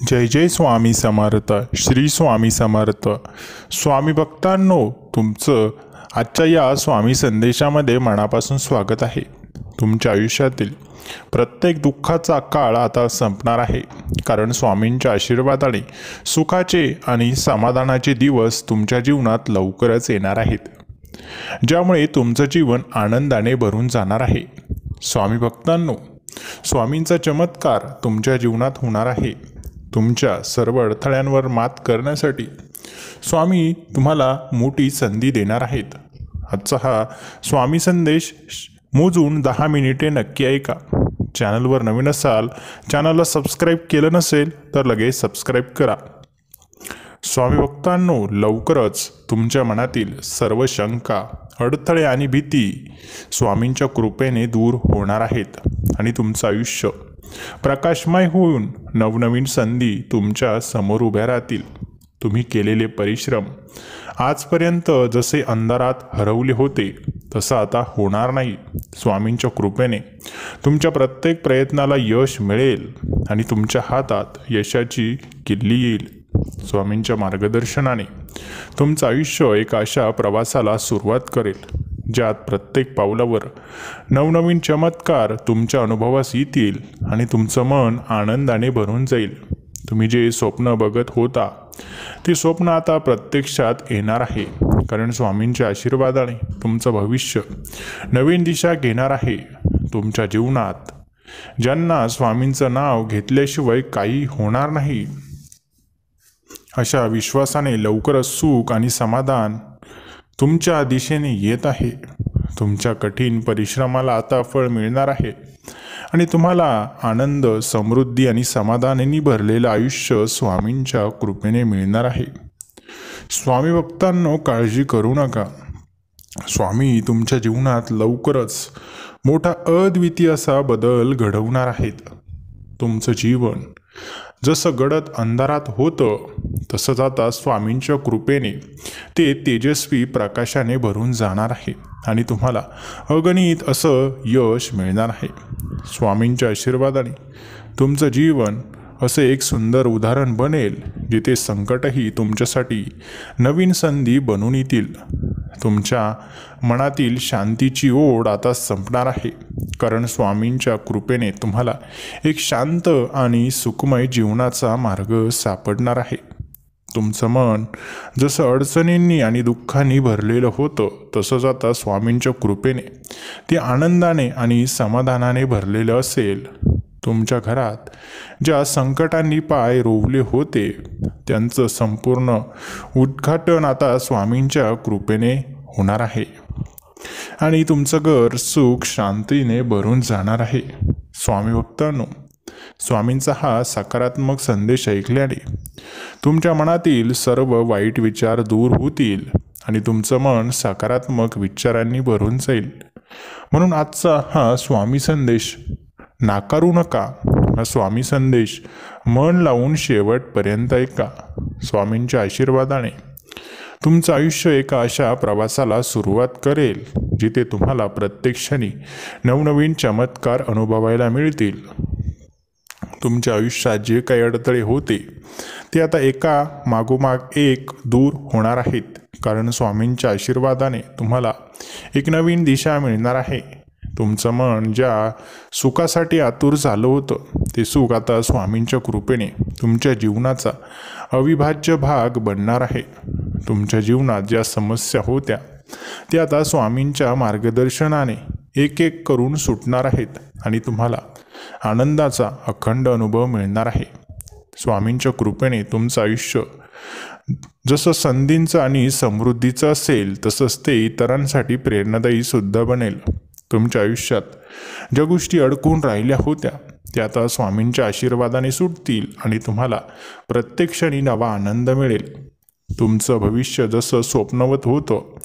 जय जय स्वामी समर्थ. श्री स्वामी समर्थ. स्वामी भक्तांनो, तुमचं आजच्या या स्वामी संदेशामध्ये मनापासून स्वागत आहे. तुमच्या आयुष्यातील प्रत्येक दुःखाचा काळ आता संपणार आहे, कारण स्वामींच्या आशीर्वादाने सुखाचे आणि समाधानाचे दिवस तुमच्या जीवनात लवकरच येणार आहेत, ज्यामुळे तुमचं जीवन आनंदाने भरून जाणार आहे. स्वामी भक्तांनो, स्वामींचा चमत्कार तुमच्या जीवनात होणार आहे. तुमच्या सर्व अडथळ्यांवर मात करण्यासाठी स्वामी तुम्हाला मोठी संधी देणार आहेत. आजचा हा स्वामी संदेश मोजून 10 मिनिटे नक्की ऐका. चॅनलवर नवीन असाल, चॅनलला सबस्क्राईब केलं नसेल तर लगेच सबस्क्राईब करा. स्वामी भक्तांनो, लवकरच तुमच्या मनातील सर्व शंका, अडथळे आणि भीती स्वामींच्या कृपेने दूर होणार आहेत आणि तुमचं आयुष्य प्रकाशमय होऊन नवनवीन संधी तुमच्या समोर उभ्या राहतील. तुम्ही केलेले परिश्रम आजपर्यंत जसे अंधारात हरवले होते तसं आता होणार नाही. स्वामींच्या कृपेने तुमच्या प्रत्येक प्रयत्नाला यश मिळेल आणि तुमच्या हातात यशाची किल्ली येईल. स्वामींच्या मार्गदर्शनाने तुमचं आयुष्य एका अशा प्रवासाला सुरुवात करेल, ज्यात प्रत्येक पावलावर नवनवीन चमत्कार तुमच्या अनुभवास येतील आणि तुमचं मन आनंदाने भरून जाईल. तुम्ही जे स्वप्न बघत होता ते स्वप्न आता प्रत्यक्षात येणार आहे, कारण स्वामींच्या आशीर्वादाने तुमचं भविष्य नवीन दिशा घेणार आहे. तुमच्या जीवनात ज्यांना स्वामींचं नाव घेतल्याशिवाय काही होणार नाही, अशा विश्वासाने लवकरच सुख आणि समाधान तुमच्या दिशेने येत आहे. तुमच्या कठीण परिश्रमाला आता फळ मिळणार आहे आणि तुम्हाला आनंद, समृद्धी आणि समाधानाने भरलेलं आयुष्य स्वामींच्या कृपेने मिळणार आहे. स्वामी भक्तांनो, काळजी करू नका. स्वामी तुमच्या जीवनात लवकरच मोठा अद्वितीय असा बदल घडवणार आहेत. तुमचं जीवन जसं गडद अंधारात होतं तसंच आता स्वामींच्या कृपेने ते तेजस्वी प्रकाशाने भरून जाणार आहे आणि तुम्हाला अगणित असं यश मिळणार आहे. स्वामींच्या आशीर्वादाने तुमचं जीवन असं एक सुंदर उदाहरण बनेल, जिथे संकटही तुमच्यासाठी नवीन संधी बनून येतील. तुमच्या मनातील शांतीची ओढ आता संपणार आहे, कारण स्वामींच्या कृपेने तुम्हाला एक शांत आणि सुखमय जीवनाचा मार्ग सापडणार आहे. तुमचं मन जसं अडचणींनी आणि दुःखांनी भरलेलं होतं तसंच आता स्वामींच्या कृपेने ते आनंदाने आणि समाधानाने भरलेलं असेल. तुमच्या घरात ज्या संकटांनी पाय रोवले होते त्यांचं संपूर्ण उद्घाटन आता स्वामींच्या कृपेने होणार आहे आणि तुमचं घर सुख शांतीने भरून जाणार आहे. स्वामी भक्तांनो, स्वामींचा हा सकारात्मक संदेश ऐकल्याने तुमच्या मनातील सर्व वाईट विचार दूर होतील आणि तुमचं मन सकारात्मक विचारांनी भरून जाईल. म्हणून आजचा हा स्वामी संदेश नाकारू नका. हा स्वामी संदेश मन लावून शेवटपर्यंत ऐका. स्वामींच्या आशीर्वादाने तुमचं आयुष्य एका अशा प्रवासाला सुरुवात करेल, जिथे तुम्हाला प्रत्येक क्षणी नवनवीन चमत्कार अनुभवायला मिळतील. तुमच्या आयुष्यात जे काही अडथळे होते ते आता एका मागोमाग एक दूर होणार आहेत, कारण स्वामींच्या आशीर्वादाने तुम्हाला एक नवीन दिशा मिळणार आहे. तुमचं मन ज्या सुखासाठी आतुर झालं होतं ते सुख आता स्वामींच्या कृपेने तुमच्या जीवनाचा अविभाज्य भाग बनणार आहे. तुमच्या जीवनात ज्या समस्या होत्या त्या आता स्वामींच्या मार्गदर्शनाने एक एक करून सुटणार आहेत आणि तुम्हाला आनंदाचा अखंड अनुभव मिळणार आहे. स्वामींच्या कृपेने तुमचं आयुष्य जसं संधींचं आणि समृद्धीचं असेल तसंच ते इतरांसाठी प्रेरणादायी सुद्धा बनेल. तुमच्या आयुष्यात ज्या गोष्टी अडकून राहिल्या होत्या त्या आता स्वामींच्या आशीर्वादाने सुटतील आणि तुम्हाला प्रत्येक क्षणी नवा आनंद मिळेल. तुमचं भविष्य जसं स्वप्नवत होतं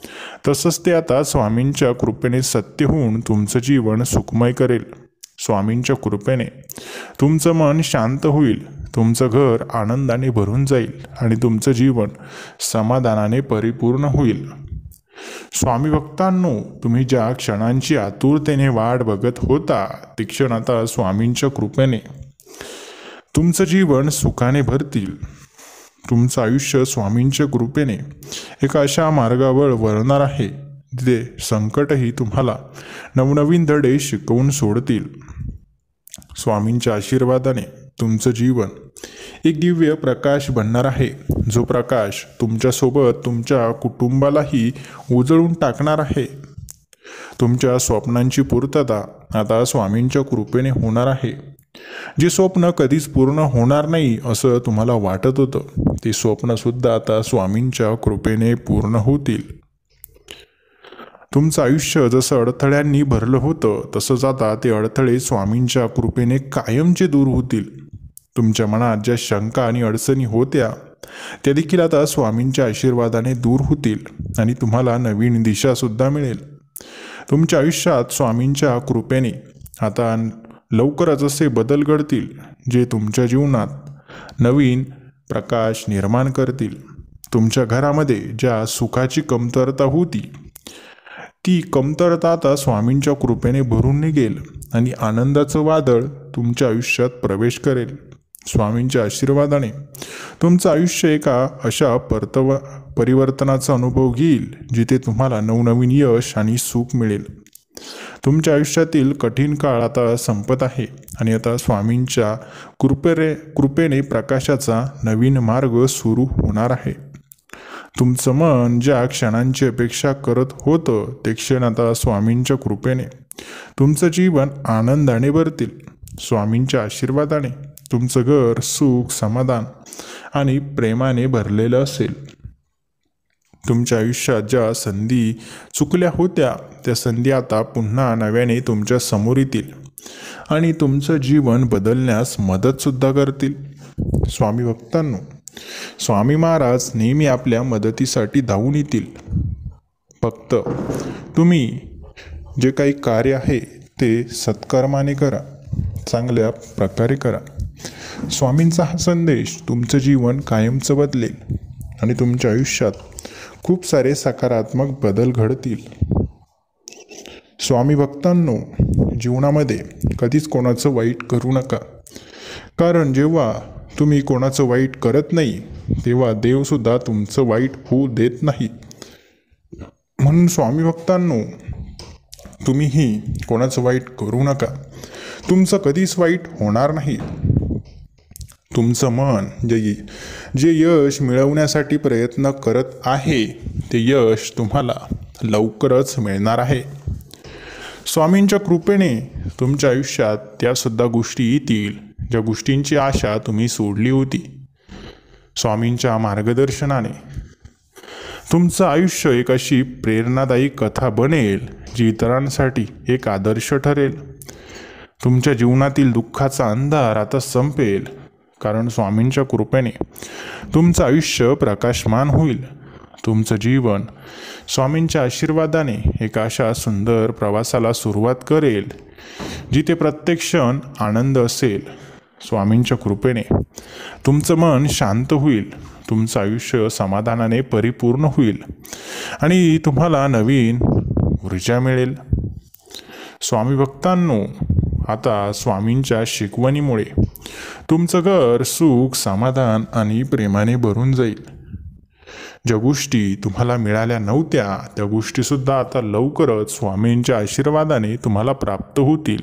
तसंच ते आता स्वामींच्या कृपेने सत्य होऊन तुमचं जीवन सुखमय करेल. स्वामींच्या कृपेने तुमचं मन शांत होईल, तुमचं घर आनंदाने भरून जाईल आणि तुमचं जीवन समाधानाने परिपूर्ण होईल. स्वामी भक्तांनो, तुम्ही ज्या क्षणांची आतुरतेने वाट बघत होता ते क्षण आता स्वामींच्या कृपेने तुमचं जीवन सुखाने भरतील. तुमचं आयुष्य स्वामींच्या कृपेने एका अशा मार्गावर वळणार आहे जिथे संकटही तुम्हाला नवनवीन धडे शिकवून सोडतील. स्वामींच्या आशीर्वादाने तुमचं जीवन एक दिव्य प्रकाश बनणार आहे, जो प्रकाश तुमच्यासोबत तुमच्या कुटुंबालाही उजळून टाकणार आहे. तुमच्या स्वप्नांची पूर्तता आता स्वामींच्या कृपेने होणार आहे. जे स्वप्न कधीच पूर्ण होणार नाही असं तुम्हाला वाटत होतं, ते स्वप्नसुद्धा आता स्वामींच्या कृपेने पूर्ण होतील. तुमचं आयुष्य जसं अडथळ्यांनी भरलं होतं तसंच आता ते अडथळे स्वामींच्या कृपेने कायमचे दूर होतील. तुमच्या मनात ज्या शंका आणि अडचणी होत्या त्या देखील आता स्वामींच्या आशीर्वादाने दूर होतील आणि तुम्हाला नवीन दिशासुद्धा मिळेल. तुमच्या आयुष्यात स्वामींच्या कृपेने आता लवकरच असे बदल घडतील जे तुमच्या जीवनात नवीन प्रकाश निर्माण करतील. तुमच्या घरामध्ये ज्या सुखाची कमतरता होती ती कमतरता आता स्वामींच्या कृपेने भरून निघेल आणि आनंदाचं वादळ तुमच्या आयुष्यात प्रवेश करेल. स्वामींच्या आशीर्वादाने तुमचं आयुष्य एका अशा परिवर्तनाचा अनुभव घेईल जिथे तुम्हाला नवनवीन यश आणि सुख मिळेल. तुमच्या आयुष्यातील कठीण काळ आता संपत आहे आणि आता स्वामींच्या कृपेने प्रकाशाचा नवीन मार्ग सुरू होणार आहे. तुमचं मन ज्या क्षणांची अपेक्षा करत होतं ते क्षण आता स्वामींच्या कृपेने तुमचं जीवन आनंदाने भरतील. स्वामींच्या आशीर्वादाने तुमचं घर सुख, समाधान आणि प्रेमाने भरलेलं असेल. तुमच्या आयुष्यात ज्या संधी चुकल्या होत्या त्या संधी आता पुन्हा नव्याने तुमच्या समोर येतील आणि तुमचं जीवन बदलण्यास मदतसुद्धा करतील. स्वामी भक्तांनो, स्वामी महाराज नेहमी आपल्या मदतीसाठी धावून येतील. फक्त तुम्ही जे काही कार्य आहे ते सत्कर्माने करा, चांगल्या प्रकारे करा. स्वामींचा हा संदेश तुमचं जीवन कायमचं बदलेल आणि तुमच्या आयुष्यात खूप सारे सकारात्मक बदल घडतील. स्वामी भक्तांनो, जीवनामध्ये कधीच कोणाचं वाईट करू नका, कारण जेव्हा तुम्ही कोणाचं वाईट करत नाही तेव्हा देवसुद्धा तुमचं वाईट होऊ देत नाही. म्हणून स्वामी भक्तांनो, तुम्हीही कोणाचं वाईट करू नका. तुमचं कधीच वाईट होणार नाही. तुमचं मन जे यश मिळवण्यासाठी प्रयत्न करत आहे ते यश तुम्हाला लवकरच मिळणार आहे. स्वामींच्या कृपेने तुमच्या आयुष्यात त्यासुद्धा गोष्टी येतील ज्या गोष्टींची आशा तुम्ही सोडली होती. स्वामींच्या मार्गदर्शनाने तुमचं आयुष्य एक अशी प्रेरणादायी कथा बनेल जी इतरांसाठी एक आदर्श ठरेल. तुमच्या जीवनातील दुःखाचा अंधार आता संपेल, कारण स्वामींच्या कृपेने तुमचं आयुष्य प्रकाशमान होईल. तुमचं जीवन स्वामींच्या आशीर्वादाने एका अशा सुंदर प्रवासाला सुरुवात करेल जिथे प्रत्येक क्षण आनंद असेल. स्वामींच्या कृपेने तुमचं मन शांत होईल, तुमचं आयुष्य समाधानाने परिपूर्ण होईल आणि तुम्हाला नवीन ऊर्जा मिळेल. स्वामी भक्तांनो, आता स्वामींच्या शिकवणीमुळे तुमचं घर सुख, समाधान आणि प्रेमाने भरून जाईल. ज्या गोष्टी तुम्हाला मिळाल्या नव्हत्या त्या गोष्टीसुद्धा आता लवकरच स्वामींच्या आशीर्वादाने तुम्हाला प्राप्त होतील.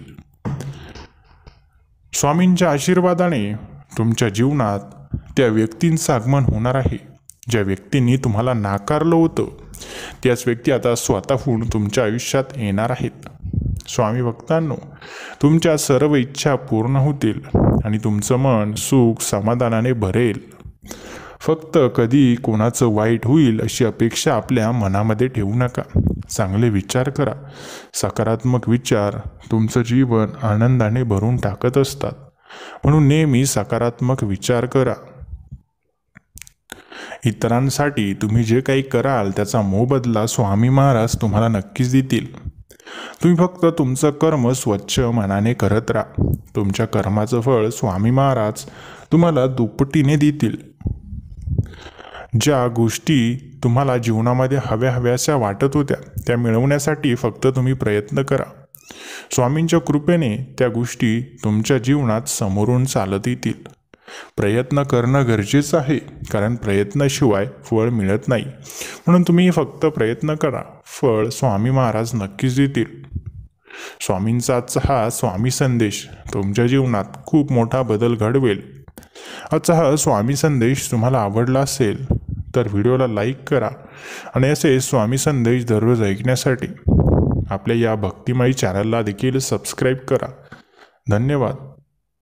स्वामींच्या आशीर्वादाने तुमच्या जीवनात त्या व्यक्तींचं आगमन होणार आहे ज्या व्यक्तींनी तुम्हाला नाकारलं होतं. त्याच व्यक्ती आता स्वतःहून तुमच्या आयुष्यात येणार आहेत. स्वामी भक्तांनो, तुमच्या सर्व इच्छा पूर्ण होतील आणि तुमचं मन सुख समाधानाने भरेल. फक्त कधी कोणाचं वाईट होईल अशी अपेक्षा आपल्या मनामध्ये ठेवू नका. चांगले विचार करा. सकारात्मक विचार तुमचं जीवन आनंदाने भरून टाकत असतात. म्हणून नेहमी सकारात्मक विचार करा. इतरांसाठी तुम्ही जे काही कराल त्याचा मोबदला स्वामी महाराज तुम्हाला नक्कीच देतील. तुम्ही फक्त तुमचं कर्म स्वच्छ मनाने करत राहा. तुमच्या कर्माचं फळ स्वामी महाराज तुम्हाला दुप्पटीने देतील. ज्या गोष्टी तुम्हाला जीवनामध्ये हव्याशा वाटत होत्या त्या मिळवण्यासाठी फक्त तुम्ही प्रयत्न करा. स्वामींच्या कृपेने त्या गोष्टी तुमच्या जीवनात समोरून चालत येतील. प्रयत्न करणं गरजेचं आहे, कारण प्रयत्नाशिवाय फळ मिळत नाही. म्हणून तुम्ही फक्त प्रयत्न करा, फळ स्वामी महाराज नक्कीच देतील. स्वामींचा आजचा हा स्वामी संदेश तुमच्या जीवनात खूप मोठा बदल घडवेल. आजचा हा स्वामी संदेश तुम्हाला आवडला असेल तर व्हिडिओला लाईक करा आणि असे स्वामी संदेश दररोज ऐकण्यासाठी आपल्या या भक्तिमयी चॅनलला देखील सबस्क्राईब करा. धन्यवाद.